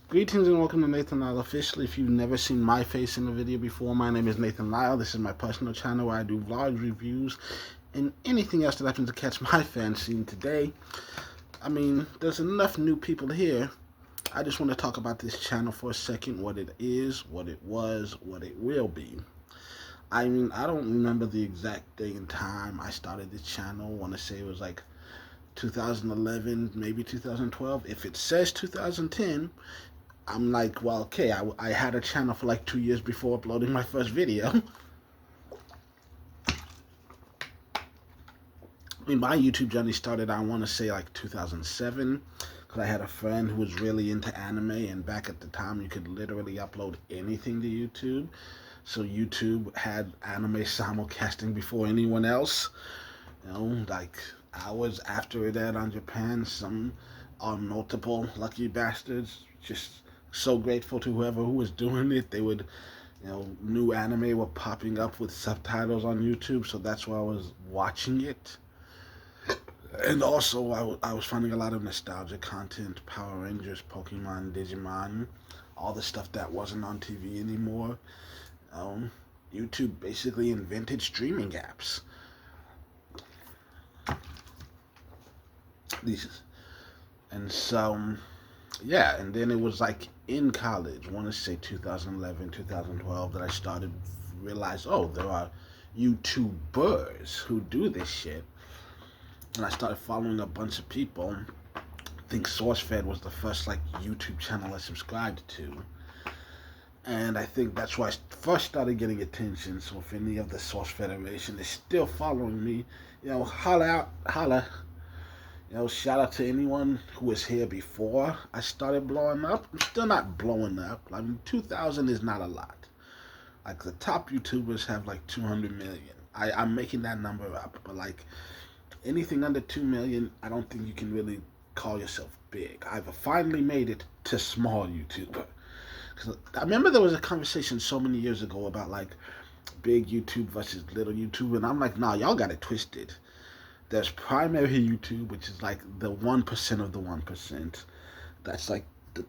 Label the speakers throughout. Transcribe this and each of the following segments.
Speaker 1: Greetings and welcome to Nathan Lyle Officially. If you've never seen my face in a video before, my name is Nathan Lyle. This is my personal channel where I do vlog reviews and anything else that happens to catch my fancy. And today, there's enough new people here. I just want to talk about this channel for a second, what it is, what it was, what it will be. I don't remember the exact day and time I started this channel. I want to say it was like 2011, maybe 2012. If it says 2010, I'm like, well, okay, I had a channel for like 2 years before uploading my first video. My YouTube journey started, I want to say, like 2007, because I had a friend who was really into anime, and back at the time, you could literally upload anything to YouTube. So YouTube had anime simulcasting before anyone else. Like hours after it aired on Japan, some are multiple lucky bastards. Just so grateful to who was doing it. They would, new anime were popping up with subtitles on YouTube, so that's why I was watching it. And also, I was finding a lot of nostalgia content, Power Rangers, Pokemon, Digimon, all the stuff that wasn't on TV anymore. YouTube basically invented streaming apps. And so, yeah, and then it was like in college, I want to say 2011, 2012, that I started to realize, oh, there are YouTubers who do this shit. And I started following a bunch of people. I think SourceFed was the first like YouTube channel I subscribed to. And I think that's why I first started getting attention. So if any of the Source Federation is still following me, holla out. Shout out to anyone who was here before I started blowing up. I'm still not blowing up. 2,000 is not a lot. Like, the top YouTubers have like 200 million. I'm making that number up, but like anything under 2 million, I don't think you can really call yourself big. I've finally made it to small YouTuber. Cause I remember there was a conversation so many years ago about like big YouTube versus little YouTube, and I'm like, nah, y'all got it twisted. There's primary YouTube, which is like the 1% of the 1%. That's like the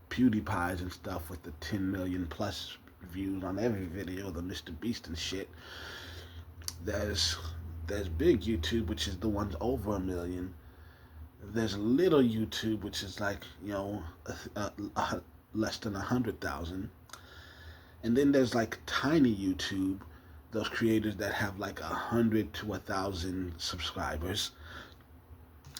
Speaker 1: PewDiePies and stuff with the 10 million plus views on every video, the Mr. Beast and shit. There's big YouTube, which is the ones over 1 million. There's little YouTube, which is like, less than 100,000. And then there's like tiny YouTube, those creators that have like 100 to 1,000 subscribers.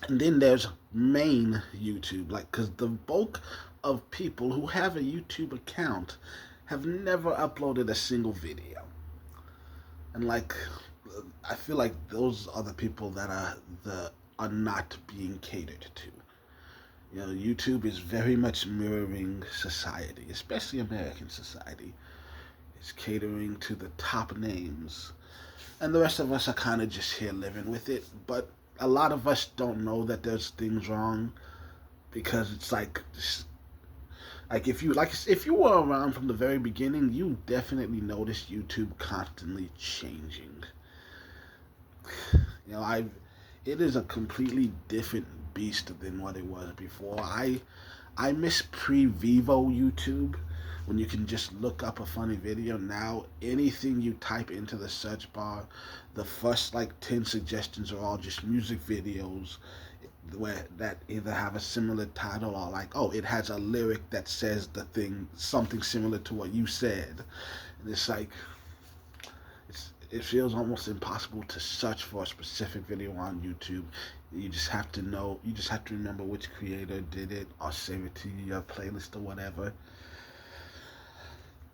Speaker 1: And then there's main YouTube, like, because the bulk of people who have a YouTube account have never uploaded a single video. And like, I feel like those are the people that are not being catered to. YouTube is very much mirroring society, especially American society. It's catering to the top names. And the rest of us are kind of just here living with it. But a lot of us don't know that there's things wrong, because it's like if you were around from the very beginning, you definitely noticed YouTube constantly changing. It is a completely different beast than what it was before. I miss pre-Vivo YouTube, when you can just look up a funny video. Now anything you type into the search bar, the first like 10 suggestions are all just music videos that either have a similar title, or like, oh, it has a lyric that says the thing, something similar to what you said. And it's like, it feels almost impossible to search for a specific video on YouTube. You just have to remember which creator did it, or save it to your playlist or whatever.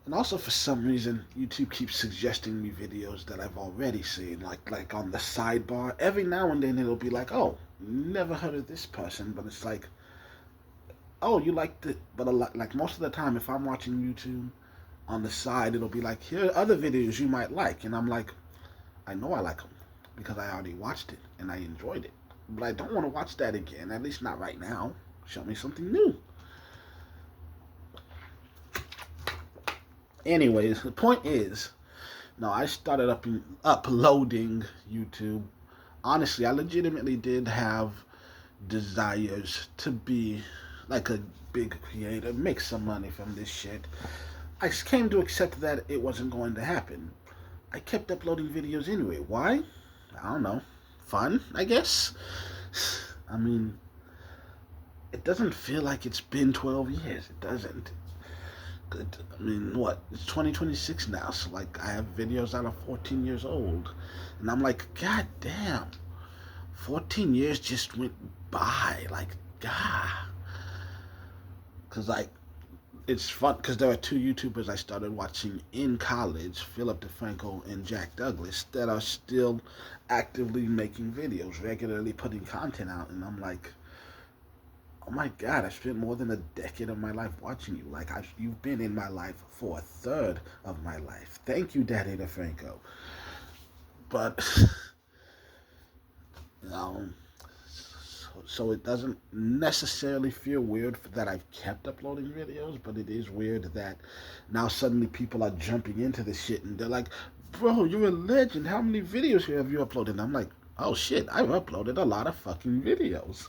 Speaker 1: And also, for some reason, YouTube keeps suggesting me videos that I've already seen, like on the sidebar. Every now and then it'll be like, oh, never heard of this person, but it's like, oh, you liked it. But like most of the time, if I'm watching YouTube, on the side it'll be like, here are other videos you might like, and I'm like, I know I like them because I already watched it and I enjoyed it, but I don't want to watch that again, at least not right now. Show me something new. Anyways, the point is, now I started uploading YouTube. Honestly, I legitimately did have desires to be like a big creator, make some money from this shit. I came to accept that it wasn't going to happen. I kept uploading videos anyway. Why? I don't know. Fun, I guess. I mean, it doesn't feel like it's been 12 years. It doesn't. I mean, what? It's 2026 now, so like I have videos that are 14 years old. And I'm like, God damn. 14 years just went by. Like, God. Because, like, it's fun because there are two YouTubers I started watching in college, Philip DeFranco and Jack Douglas, that are still actively making videos, regularly putting content out. And I'm like, oh my God, I spent more than a decade of my life watching you. Like, you've been in my life for a third of my life. Thank you, Daddy DeFranco. But, um, so it doesn't necessarily feel weird that I've kept uploading videos, but it is weird that now suddenly people are jumping into this shit and they're like, bro, you're a legend. How many videos have you uploaded? And I'm like, oh shit, I've uploaded a lot of fucking videos.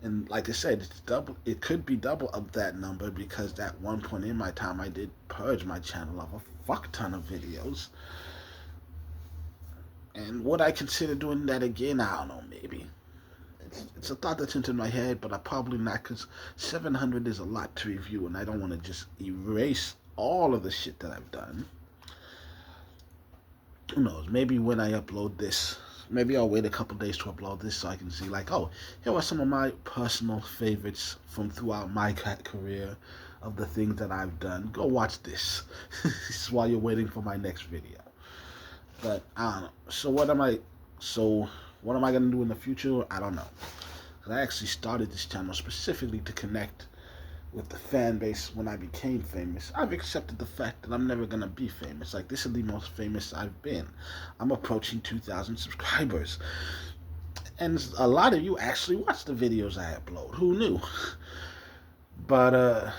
Speaker 1: And like I said, it's double. It could be double of that number because at one point in my time, I did purge my channel of a fuck ton of videos. And would I consider doing that again? I don't know, maybe. It's a thought that's into my head, but I probably not because 700 is a lot to review, and I don't want to just erase all of the shit that I've done. Who knows? Maybe when I upload this, maybe I'll wait a couple days to upload this so I can see, like, oh, here are some of my personal favorites from throughout my career of the things that I've done. Go watch this. This is while you're waiting for my next video. But I don't know. So what am I gonna do in the future? I don't know. Cause I actually started this channel specifically to connect with the fan base when I became famous. I've accepted the fact that I'm never gonna be famous. Like, this is the most famous I've been. I'm approaching 2,000 subscribers. And a lot of you actually watch the videos I upload. Who knew? But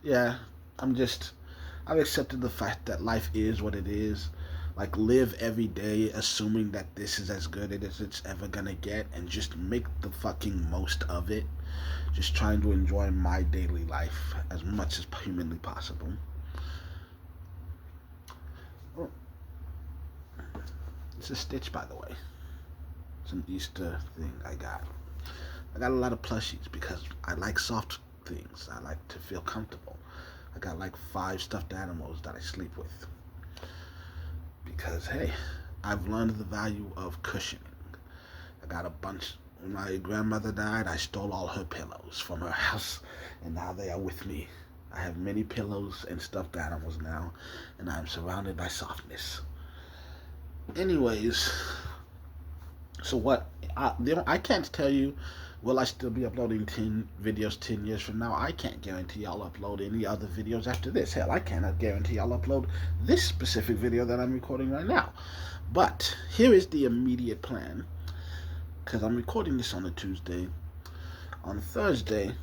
Speaker 1: yeah, I've accepted the fact that life is what it is. Like, live every day assuming that this is as good as it's ever gonna get and just make the fucking most of it. Just trying to enjoy my daily life as much as humanly possible. Oh, it's a Stitch, by the way. It's an Easter thing I got. I got a lot of plushies because I like soft things. I like to feel comfortable. I got like 5 stuffed animals that I sleep with. Because, hey, I've learned the value of cushioning. I got a bunch. When my grandmother died, I stole all her pillows from her house, and now they are with me. I have many pillows and stuffed animals now, and I'm surrounded by softness. Anyways, so what? I can't tell you, will I still be uploading 10 videos 10 years from now? I can't guarantee I'll upload any other videos after this. Hell, I cannot guarantee I'll upload this specific video that I'm recording right now. But here is the immediate plan. Because I'm recording this on a Tuesday. On Thursday,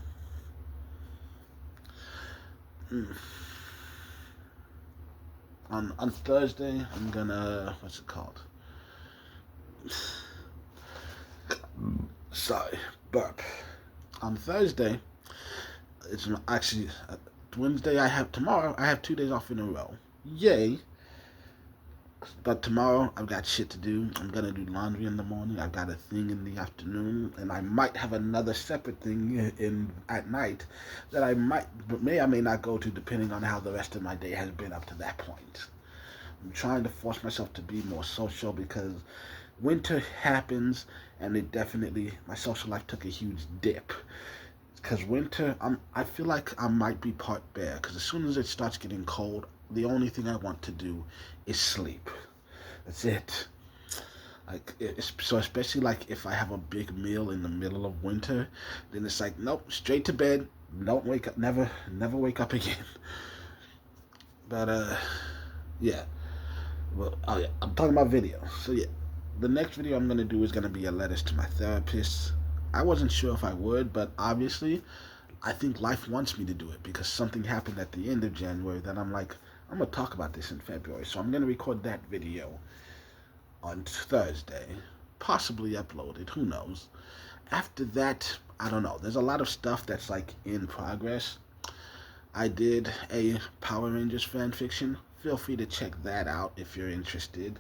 Speaker 1: on Thursday, I'm gonna, what's it called? Sorry, burp. On Thursday, it's actually Wednesday. Tomorrow I have 2 days off in a row. Yay! But tomorrow I've got shit to do. I'm gonna do laundry in the morning. I've got a thing in the afternoon, and I might have another separate thing at night that I may or may not go to, depending on how the rest of my day has been up to that point. I'm trying to force myself to be more social because winter happens, and my social life took a huge dip. Because winter, I feel like I might be part bear. Because as soon as it starts getting cold, the only thing I want to do is sleep. That's it. Like, so especially like if I have a big meal in the middle of winter, then it's like, nope, straight to bed. Don't wake up. Never wake up again. But yeah. Well, oh yeah, I'm talking about video. So yeah, the next video I'm gonna do is gonna be a letters to my therapist. I wasn't sure if I would, but obviously, I think life wants me to do it because something happened at the end of January that I'm like, I'm gonna talk about this in February. So I'm gonna record that video on Thursday, possibly upload it. Who knows? After that, I don't know. There's a lot of stuff that's like in progress. I did a Power Rangers fan fiction. Feel free to check that out if you're interested.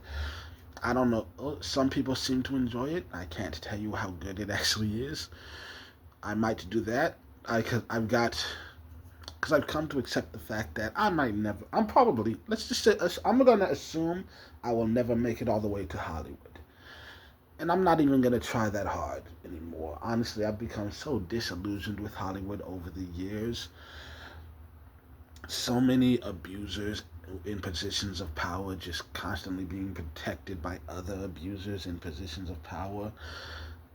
Speaker 1: I don't know. Some people seem to enjoy it. I can't tell you how good it actually is. I might do that. Cause I've got because I've come to accept the fact that I might never. I'm probably. Let's just say I'm gonna assume I will never make it all the way to Hollywood. And I'm not even gonna try that hard anymore. Honestly, I've become so disillusioned with Hollywood over the years. So many abusers in positions of power just constantly being protected by other abusers in positions of power.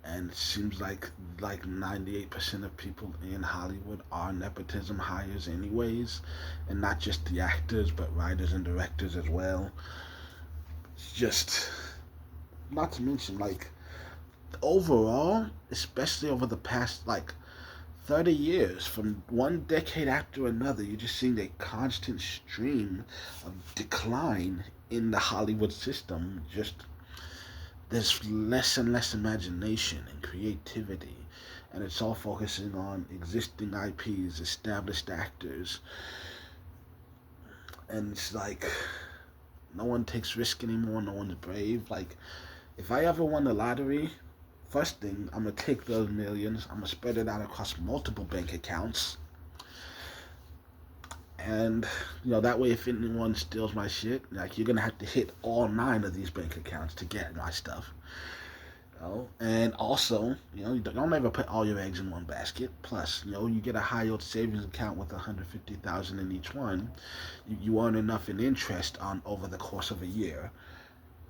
Speaker 1: And it seems like 98% of people in Hollywood are nepotism hires anyways, and not just the actors but writers and directors as well. It's just not to mention like overall, especially over the past like 30 years, from one decade after another, you're just seeing a constant stream of decline in the Hollywood system. Just there's less and less imagination and creativity, and it's all focusing on existing IPs, established actors, and it's like no one takes risk anymore. No one's brave. Like if I ever won the lottery, first thing I'm gonna take those millions. I'm gonna spread it out across multiple bank accounts, and that way, if anyone steals my shit, like you're gonna have to hit all 9 of these bank accounts to get my stuff. And also, you don't ever put all your eggs in one basket. Plus, you get a high yield savings account with 150,000 in each one. You earn enough in interest on over the course of a year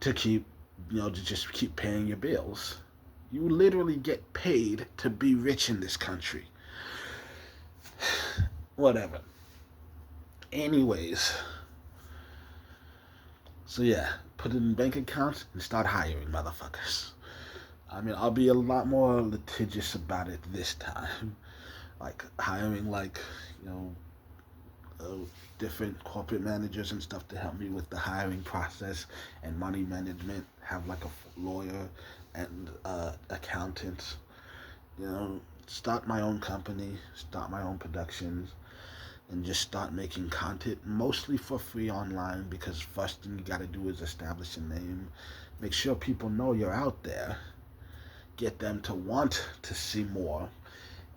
Speaker 1: to keep, to just keep paying your bills. You literally get paid to be rich in this country. Whatever. Anyways, so yeah, put it in bank accounts and start hiring motherfuckers. I mean, I'll be a lot more litigious about it this time. Like hiring you know, uh, different corporate managers and stuff to help me with the hiring process and money management. Have like a lawyer and accountant. Start my own company, start my own productions, and just start making content mostly for free online, because first thing you gotta do is establish a name, make sure people know you're out there, get them to want to see more,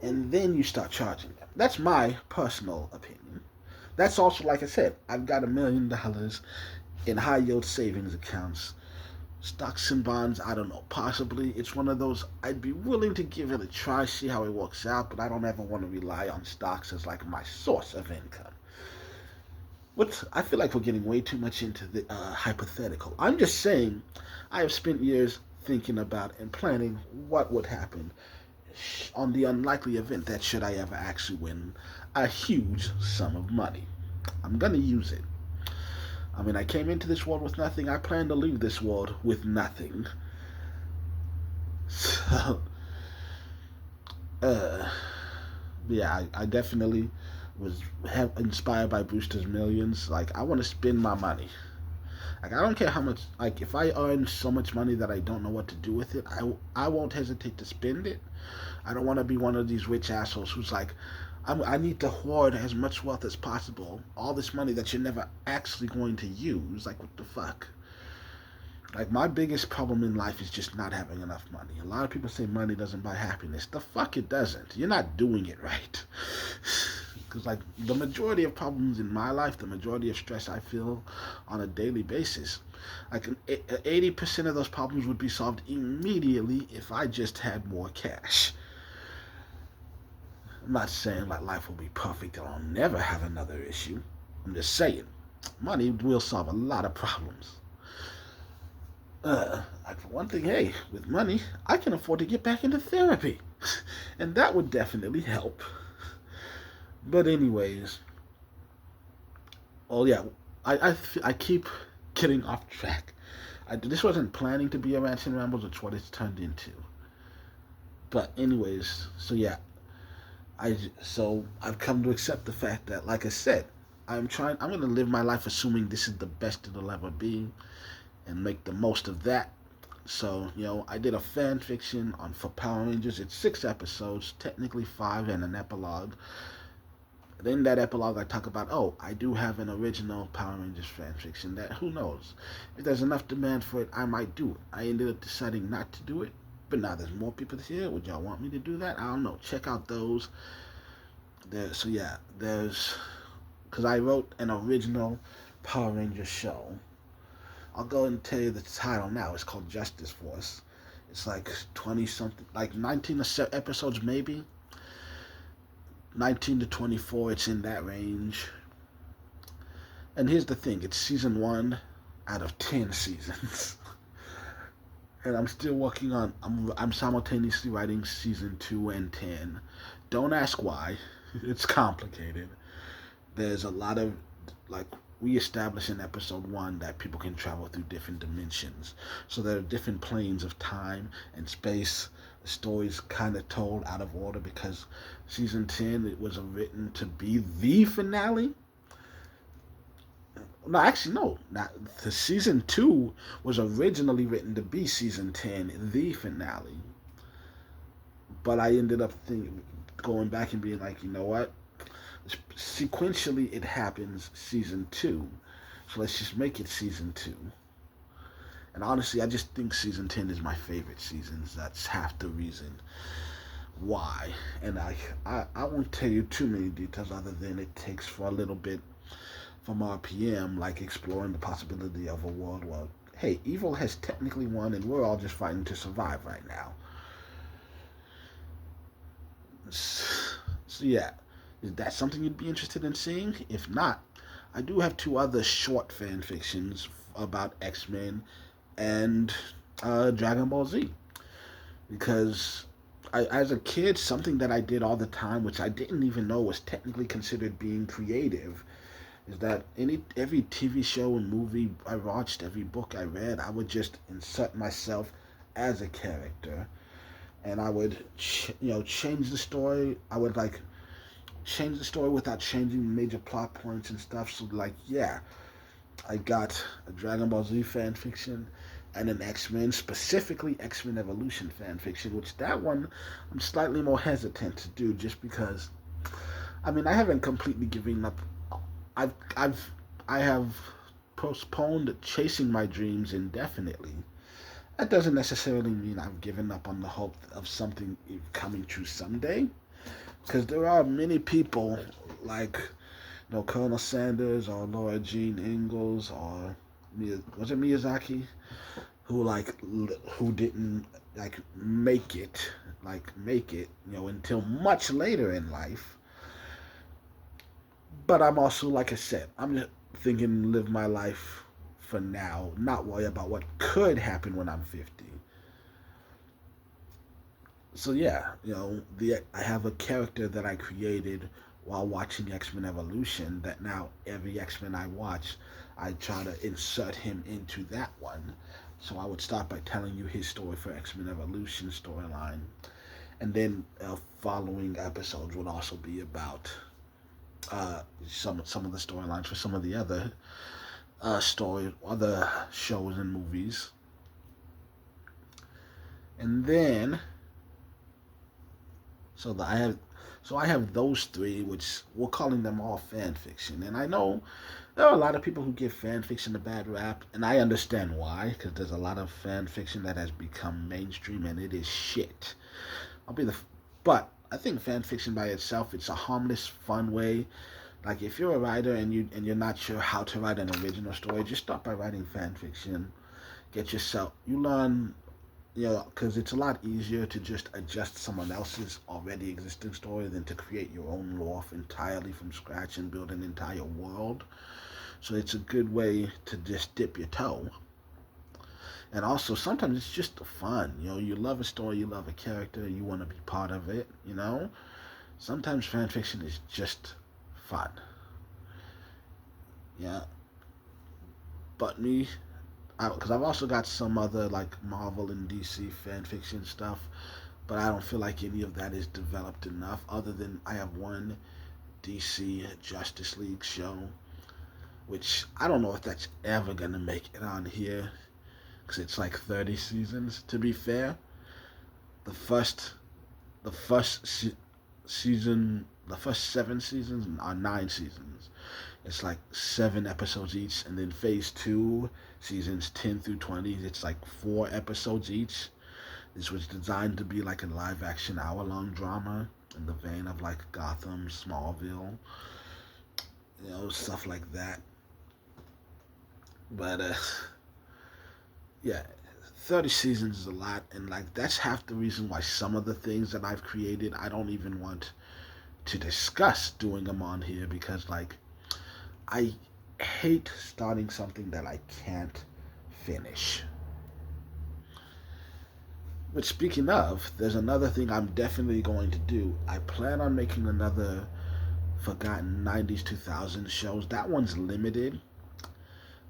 Speaker 1: and then you start charging them. That's my personal opinion. That's also, like I said, I've got $1 million in high yield savings accounts. Stocks and bonds, I don't know. Possibly it's one of those I'd be willing to give it a try, see how it works out, but I don't ever want to rely on stocks as like my source of income. I feel like we're getting way too much into the hypothetical. I'm just saying I have spent years thinking about and planning what would happen on the unlikely event that should I ever actually win a huge sum of money. I'm gonna use it. I mean, I came into this world with nothing. I plan to leave this world with nothing. So, uh, yeah, I definitely was inspired by Brewster's Millions. Like, I want to spend my money. Like, I don't care how much. Like, if I earn so much money that I don't know what to do with it, I won't hesitate to spend it. I don't want to be one of these rich assholes who's like, I need to hoard as much wealth as possible. All this money that you're never actually going to use. Like, what the fuck? Like, my biggest problem in life is just not having enough money. A lot of people say money doesn't buy happiness. The fuck it doesn't. You're not doing it right. Because, like, the majority of problems in my life, the majority of stress I feel on a daily basis, like, 80% of those problems would be solved immediately if I just had more cash. I'm not saying like life will be perfect and I'll never have another issue. I'm just saying, money will solve a lot of problems. Like for one thing, hey, with money, I can afford to get back into therapy, and that would definitely help. But anyways, oh yeah, I keep getting off track. This wasn't planning to be a rant and rambles. It's what it's turned into. But anyways, so yeah, I've come to accept the fact that, like I said, I'm going to live my life assuming this is the best it'll ever be, and make the most of that. So, I did a fan fiction on for Power Rangers. It's 6 episodes, technically five, and an epilogue. In that epilogue, I talk about, oh, I do have an original Power Rangers fan fiction that, who knows, if there's enough demand for it, I might do it. I ended up deciding not to do it, but now there's more people here. Would y'all want me to do that? I don't know. Check out those. There's, because I wrote an original Power Rangers show. I'll go and tell you the title now. It's called Justice Force. It's like 20 something, like 19 episodes maybe. 19 to 24, it's in that range. And here's the thing, it's season 1 out of 10 seasons. And I'm still working on, I'm simultaneously writing season 2 and 10. Don't ask why. It's complicated. There's a lot of, like, we established in episode 1 that people can travel through different dimensions. So there are different planes of time and space. The story's kind of told out of order because season 10, it was written to be the finale. No, actually, no. Not, the season 2 was originally written to be season 10, the finale. But I ended up going back and being like, you know what? Sequentially, it happens season 2. So let's just make it season 2. And honestly, I just think season 10 is my favorite season. That's half the reason why. And I won't tell you too many details other than it takes for a little bit from RPM, like exploring the possibility of a world where, hey, evil has technically won and we're all just fighting to survive right now. So yeah, is that something you'd be interested in seeing? If not, I do have 2 other short fan fictions about X-Men and Dragon Ball Z. Because as a kid, something that I did all the time, which I didn't even know was technically considered being creative, is that every TV show and movie I watched, every book I read, I would just insert myself as a character, and I would, change the story. I would change the story without changing major plot points and stuff. So I got a Dragon Ball Z fan fiction and an X-Men, specifically X-Men Evolution fan fiction, which that one I'm slightly more hesitant to do just because, I haven't completely given up. I have postponed chasing my dreams indefinitely. That doesn't necessarily mean I've given up on the hope of something coming true someday, because there are many people like, Colonel Sanders or Laura Jean Ingalls or was it Miyazaki, who didn't make it until much later in life. But I'm also, like I said, I'm just thinking live my life for now, not worry about what could happen when I'm 50. So I have a character that I created while watching X-Men Evolution that now every X-Men I watch, I try to insert him into that one. So I would start by telling you his story for X-Men Evolution storyline. And then following episodes would also be about some of the storylines for some of the other other shows and movies. And then I have those 3, which we're calling them all fan fiction. And I know there are a lot of people who give fan fiction a bad rap, and I understand why, because there's a lot of fan fiction that has become mainstream, and it is shit. But I think fan fiction by itself, it's a harmless, fun way. Like if you're a writer and you're not sure how to write an original story, just start by writing fan fiction. You learn, because it's a lot easier to just adjust someone else's already existing story than to create your own lore entirely from scratch and build an entire world. So it's a good way to just dip your toe. And also, sometimes it's just fun. You love a story, you love a character, you want to be part of it, Sometimes fan fiction is just fun. Yeah. But because I've also got some other, like, Marvel and DC fan fiction stuff, but I don't feel like any of that is developed enough, other than I have one DC Justice League show, which I don't know if that's ever going to make it on here, because it's like 30 seasons. To be fair, the first the first season, the first 7 seasons are 9 seasons. It's like 7 episodes each, and then phase two, seasons 10 through 20, it's like 4 episodes each. This was designed to be like a live action hour-long drama in the vein of like Gotham, Smallville, stuff like that. But yeah, 30 seasons is a lot, and like that's half the reason why some of the things that I've created I don't even want to discuss doing them on here, because like I hate starting something that I can't finish. But speaking of, there's another thing I'm definitely going to do. I plan on making another forgotten 90s 2000s shows. That one's limited.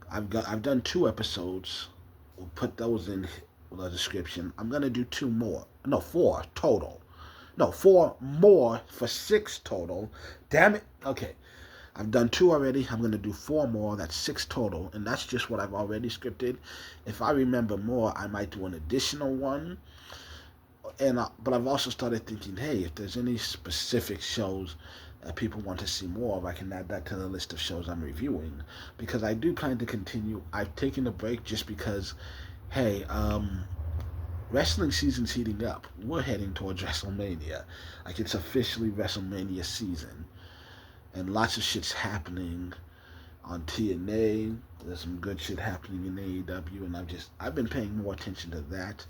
Speaker 1: I've done 2 episodes. We'll put those in the description. I'm gonna do 2 more. No, 4 total. No, 4 more for 6 total. Damn it. Okay. I've done 2 already. I'm going to do 4 more. That's 6 total. And that's just what I've already scripted. If I remember more, I might do an additional one. But I've also started thinking, hey, if there's any specific shows that people want to see more of, I can add that to the list of shows I'm reviewing. Because I do plan to continue. I've taken a break just because, hey, wrestling season's heating up. We're heading towards WrestleMania. Like, it's officially WrestleMania season. And lots of shit's happening on TNA. There's some good shit happening in AEW, and I've been paying more attention to that,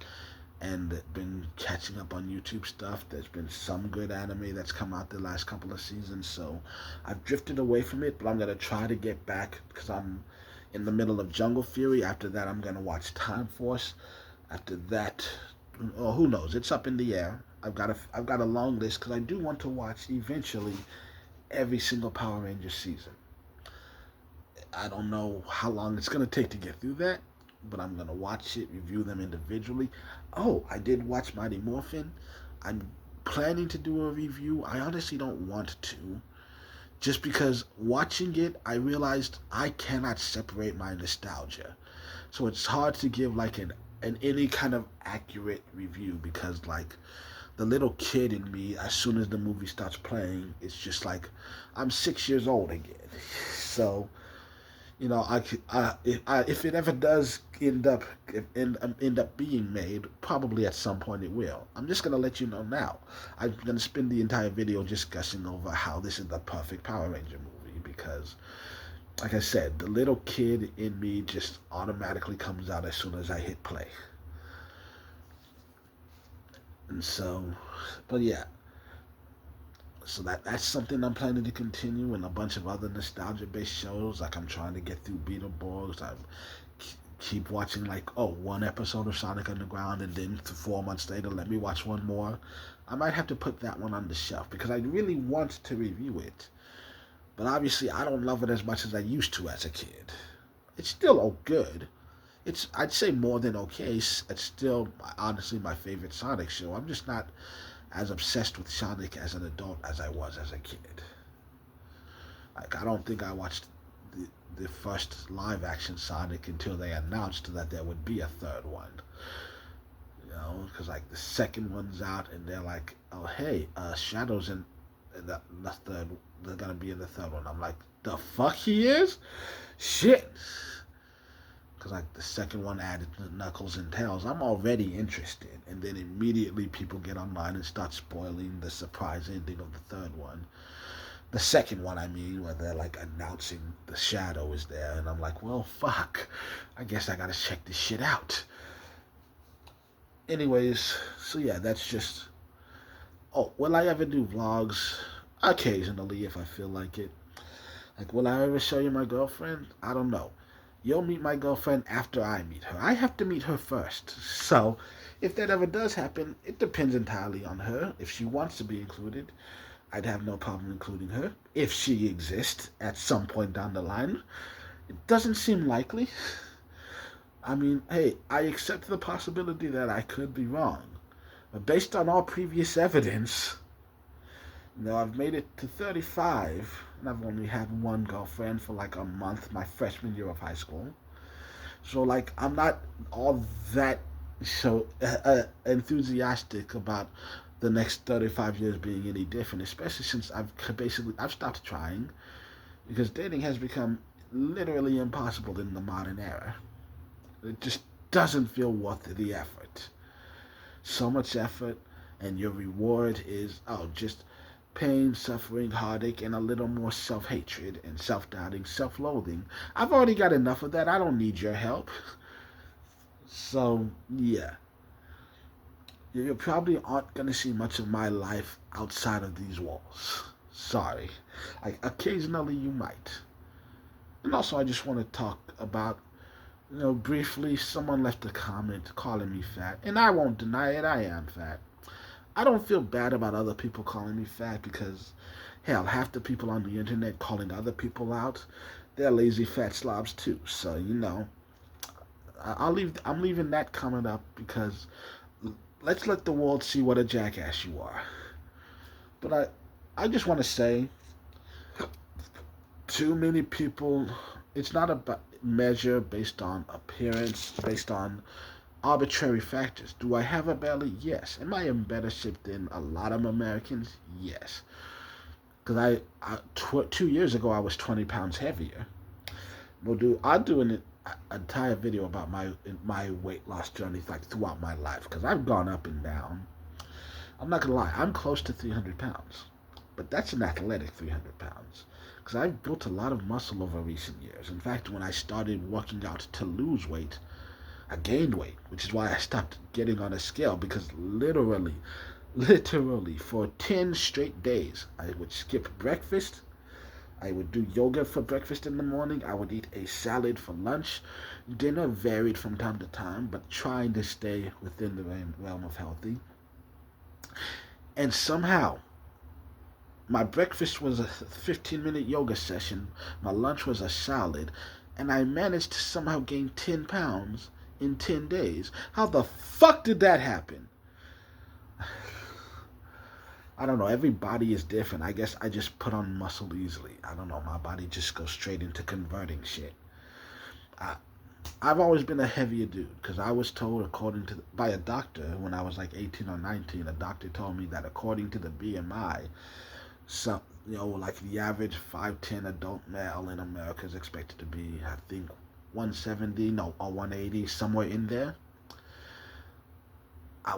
Speaker 1: and been catching up on YouTube stuff. There's been some good anime that's come out the last couple of seasons, so I've drifted away from it, but I'm gonna try to get back because I'm in the middle of Jungle Fury. After that, I'm gonna watch Time Force. After that, oh, who knows? It's up in the air. I've got a long list because I do want to watch eventually every single Power Rangers season. I don't know how long it's going to take to get through that, but I'm going to watch it, review them individually. Oh, I did watch Mighty Morphin. I'm planning to do a review. I honestly don't want to, just because watching it, I realized I cannot separate my nostalgia. So it's hard to give like an any kind of accurate review, because like the little kid in me, as soon as the movie starts playing, it's just like I'm 6 years old again. So, if it ever does end up being made, probably at some point it will. I'm just gonna let you know now. I'm gonna spend the entire video discussing over how this is the perfect Power Ranger movie, because, like I said, the little kid in me just automatically comes out as soon as I hit play. And so, but yeah, so that's something I'm planning to continue, and a bunch of other nostalgia-based shows. Like I'm trying to get through Beetleborgs. I keep watching like 1 episode of Sonic Underground, and then 4 months later, let me watch one more. I might have to put that one on the shelf because I really want to review it, but obviously I don't love it as much as I used to as a kid. It's still good. I'd say more than okay. It's still honestly my favorite Sonic show. I'm just not as obsessed with Sonic as an adult as I was as a kid. Like I don't think I watched the first live action Sonic until they announced that there would be a third one. Because like the second one's out and they're like, oh hey, Shadow's in the third. They're gonna be in the third one. I'm like, the fuck he is? Shit. Because like the second one added the Knuckles and Tails, I'm already interested, and then immediately people get online and start spoiling the surprise ending of the third one, the second one I mean, where they're like announcing the Shadow is there, and I'm like, well fuck, I guess I gotta check this shit out. Anyways, so yeah, that's just, will I ever do vlogs? Occasionally, if I feel like it. Like, will I ever show you my girlfriend? I don't know. You'll meet my girlfriend after I meet her. I have to meet her first. So, if that ever does happen, it depends entirely on her. If she wants to be included, I'd have no problem including her. If she exists at some point down the line. It doesn't seem likely. I mean, hey, I accept the possibility that I could be wrong. But based on all previous evidence, I've made it to 35, and I've only had one girlfriend for like a month my freshman year of high school. So like I'm not all that enthusiastic about the next 35 years being any different, especially since I've stopped trying because dating has become literally impossible in the modern era. It just doesn't feel worth the effort. So much effort, and your reward is, oh, just pain, suffering, heartache, and a little more self hatred and self doubting, self loathing. I've already got enough of that. I don't need your help. So, yeah. You probably aren't going to see much of my life outside of these walls. Sorry. Like, occasionally you might. And also, I just want to talk about, briefly, someone left a comment calling me fat. And I won't deny it, I am fat. I don't feel bad about other people calling me fat because, hell, half the people on the internet calling other people out, they're lazy fat slobs too. So, I'm leaving that comment up because let's let the world see what a jackass you are. But I just want to say, too many people. It's not a measure based on appearance, based on arbitrary factors. Do I have a belly? Yes. Am I in better shape than a lot of Americans? Yes. Because 2 years ago I was 20 pounds heavier. Well, I'll do an entire video about my weight loss journey like throughout my life because I've gone up and down. I'm not gonna lie, I'm close to 300 pounds, but that's an athletic 300 pounds because I've built a lot of muscle over recent years. In fact, when I started working out to lose weight, I gained weight, which is why I stopped getting on a scale because literally for 10 straight days, I would skip breakfast. I would do yoga for breakfast in the morning. I would eat a salad for lunch. Dinner varied from time to time, but trying to stay within the realm of healthy. And somehow, my breakfast was a 15-minute yoga session. My lunch was a salad. And I managed to somehow gain 10 pounds in 10 days. How the fuck did that happen? I don't know. Every body is different. I guess I just put on muscle easily. I don't know. My body just goes straight into converting shit. I, I've always been a heavier dude because I was told, by a doctor when I was like 18 or 19, a doctor told me that according to the BMI, like the average 5'10" adult male in America is expected to be, I think, 170, no, or 180, somewhere in there.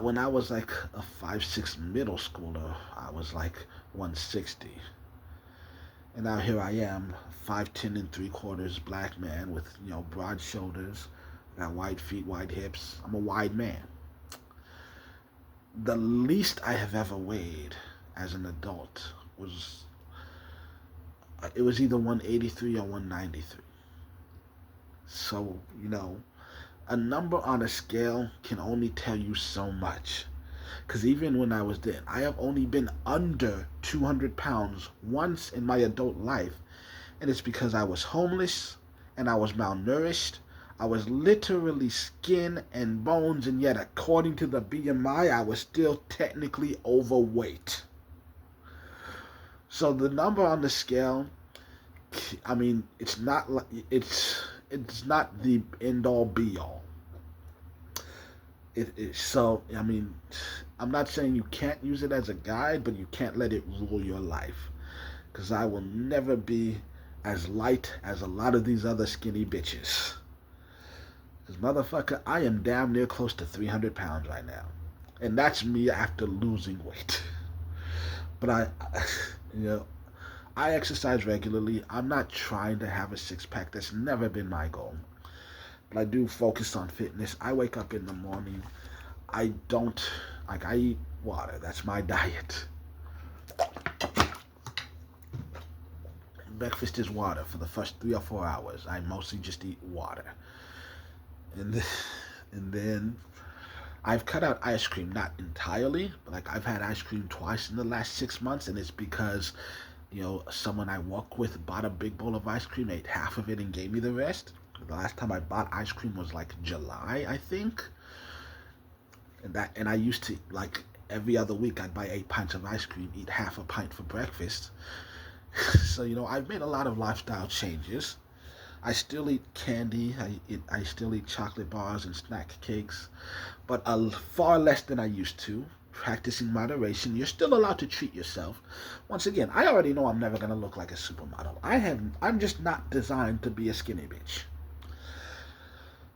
Speaker 1: When I was like a 5'6" middle schooler, I was like 160. And now here I am, 5'10" and 3/4 black man with, broad shoulders, got wide feet, wide hips. I'm a wide man. The least I have ever weighed as an adult it was either 183 or 193. So, a number on a scale can only tell you so much. Because even when I was then, I have only been under 200 pounds once in my adult life. And it's because I was homeless and I was malnourished. I was literally skin and bones, and yet according to the BMI, I was still technically overweight. So the number on the scale, I mean, it's not the end all be all. I'm not saying you can't use it as a guide, but you can't let it rule your life. Because I will never be as light as a lot of these other skinny bitches. Because, motherfucker, I am damn near close to 300 pounds right now. And that's me after losing weight. But I exercise regularly. I'm not trying to have a six-pack. That's never been my goal. But I do focus on fitness. I wake up in the morning. I eat water. That's my diet. Breakfast is water for the first 3 or 4 hours. I mostly just eat water. And then I've cut out ice cream, not entirely, but I've had ice cream twice in the last 6 months, and it's because, someone I work with bought a big bowl of ice cream, ate half of it, and gave me the rest. The last time I bought ice cream was July, I think. And I used to, every other week, I'd buy 8 pints of ice cream, eat half a pint for breakfast. So, I've made a lot of lifestyle changes. I still eat candy. I still eat chocolate bars and snack cakes, but far less than I used to. Practicing moderation. You're still allowed to treat yourself. Once again, I already know I'm never gonna look like a supermodel. I'm just not designed to be a skinny bitch.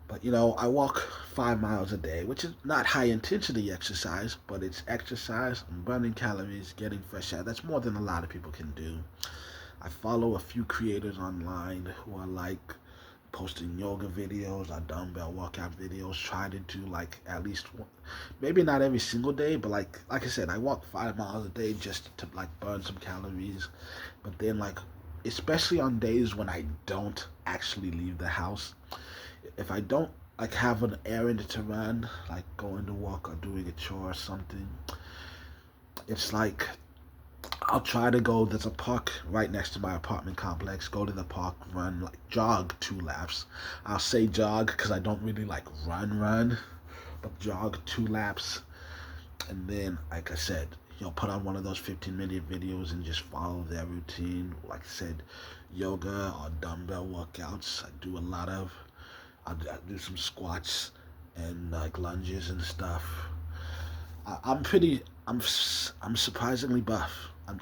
Speaker 1: But I walk 5 miles a day, which is not high intensity exercise, but it's exercise. I'm burning calories, getting fresh air. That's more than a lot of people can do. I follow a few creators online who are like posting yoga videos or dumbbell workout videos. Try to do like at least one, maybe not every single day, but like I said, I walk 5 miles a day just to like burn some calories. But then like, especially on days when I don't actually leave the house, if I don't like have an errand to run, like going to work or doing a chore or something, it's like I'll try to go. There's a park right next to my apartment complex. Go to the park, run, like jog 2 laps. I'll say jog because I don't really like run, but jog 2 laps. And then, like I said, put on one of those 15-minute videos and just follow their routine. Like I said, yoga or dumbbell workouts. I do some squats and like lunges and stuff. I'm pretty. I'm surprisingly buff.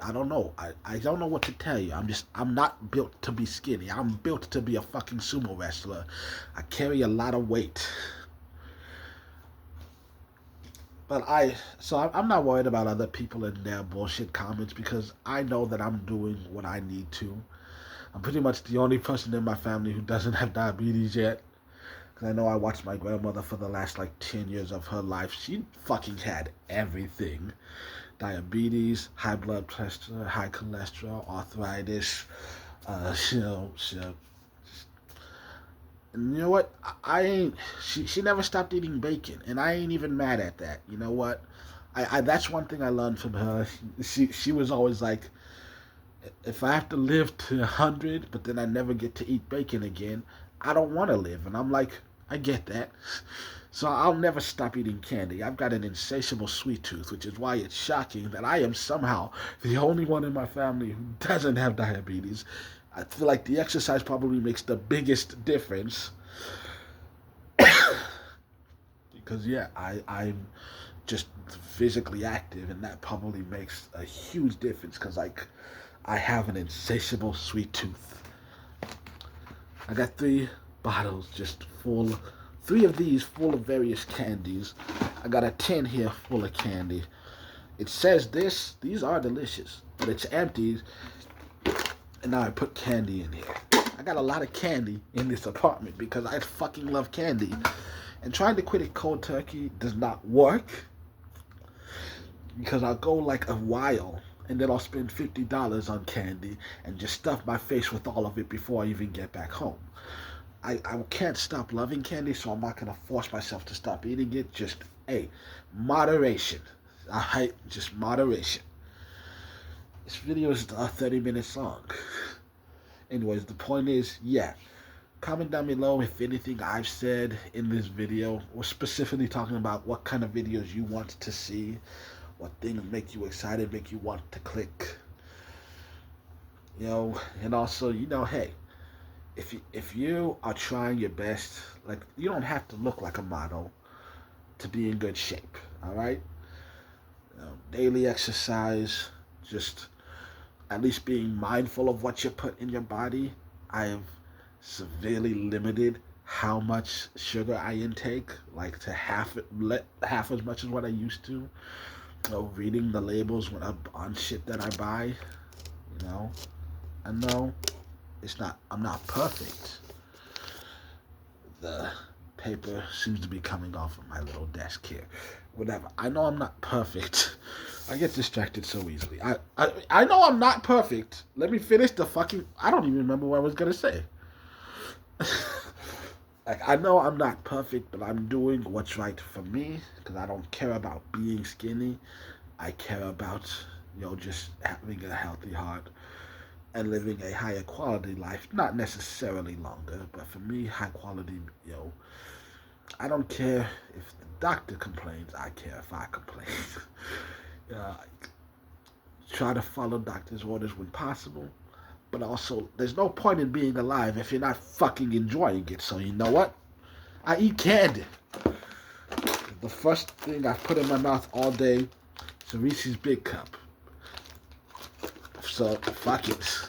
Speaker 1: I don't know. I don't know what to tell you. I'm not built to be skinny. I'm built to be a fucking sumo wrestler. I carry a lot of weight. But I'm not worried about other people and their bullshit comments because I know that I'm doing what I need to. I'm pretty much the only person in my family who doesn't have diabetes yet. Because I know I watched my grandmother for the last like 10 years of her life. She fucking had everything. Diabetes, high blood pressure, high cholesterol, arthritis, and you know what? I ain't. She never stopped eating bacon, and I ain't even mad at that. You know what? I that's one thing I learned from her. She was always like, if I have to live to 100, but then I never get to eat bacon again, I don't want to live. And I'm like, I get that. So I'll never stop eating candy. I've got an insatiable sweet tooth, which is why it's shocking that I am somehow the only one in my family who doesn't have diabetes. I feel like the exercise probably makes the biggest difference. Because yeah, I'm just physically active, and that probably makes a huge difference. Because like, I have an insatiable sweet tooth. I got 3 bottles just full, 3 of these full of various candies. I got a tin here full of candy. It says these are delicious, but it's empty, and now I put candy in here. I got a lot of candy in this apartment because I fucking love candy. And trying to quit it cold turkey does not work because I'll go like a while and then I'll spend $50 on candy and just stuff my face with all of it before I even get back home. I can't stop loving candy, so I'm not gonna force myself to stop eating it. Just moderation. Alright, just moderation. This video is 30 minutes long. Anyways, the point is, yeah. Comment down below if anything I've said in this video was specifically talking about what kind of videos you want to see, what things make you excited, make you want to click. And also, hey, if you are trying your best, like, you don't have to look like a model to be in good shape, all right? Daily exercise, just at least being mindful of what you put in your body. I have severely limited how much sugar I intake, like to half as much as what I used to. Reading the labels when I'm on shit that I buy. I know I'm not perfect. The paper seems to be coming off of my little desk here. Whatever. I know I'm not perfect. I get distracted so easily. I know I'm not perfect. Let me finish I don't even remember what I was gonna say. Like, I know I'm not perfect, but I'm doing what's right for me because I don't care about being skinny. I care about, just having a healthy heart and living a higher quality life. Not necessarily longer, but for me, high quality, I don't care if the doctor complains. I care if I complain. Try to follow doctor's orders when possible, but also there's no point in being alive if you're not fucking enjoying it. So you know what? I eat candy. The first thing I put in my mouth all day is a Reese's Big Cup. So fuck it.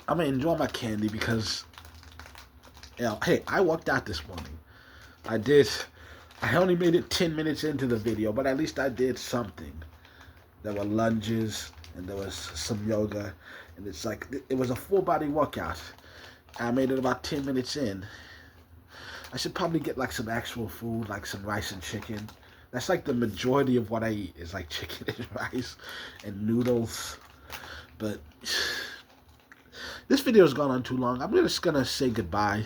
Speaker 1: I'm gonna enjoy my candy because, hey, I worked out this morning. I did. I only made it 10 minutes into the video, but at least I did something. There were lunges and there was some yoga, and it's like it was a full body workout. I made it about 10 minutes in. I should probably get like some actual food, like some rice and chicken. That's like the majority of what I eat is like chicken and rice and noodles. But this video's gone on too long. I'm just gonna say goodbye.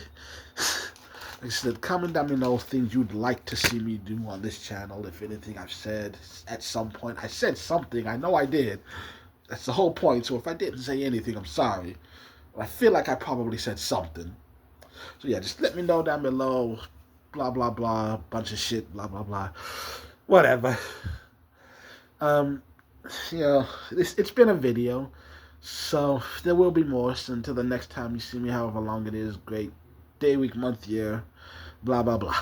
Speaker 1: Like I said, comment down below things you'd like to see me do on this channel. If anything I've said at some point. I said something. I know I did. That's the whole point. So if I didn't say anything, I'm sorry. But I feel like I probably said something. So yeah, just let me know down below. Blah, blah, blah. Bunch of shit. Blah, blah, blah. Whatever. It's been a video. So there will be more. So until the next time you see me, however long it is, great day, week, month, year, blah, blah, blah.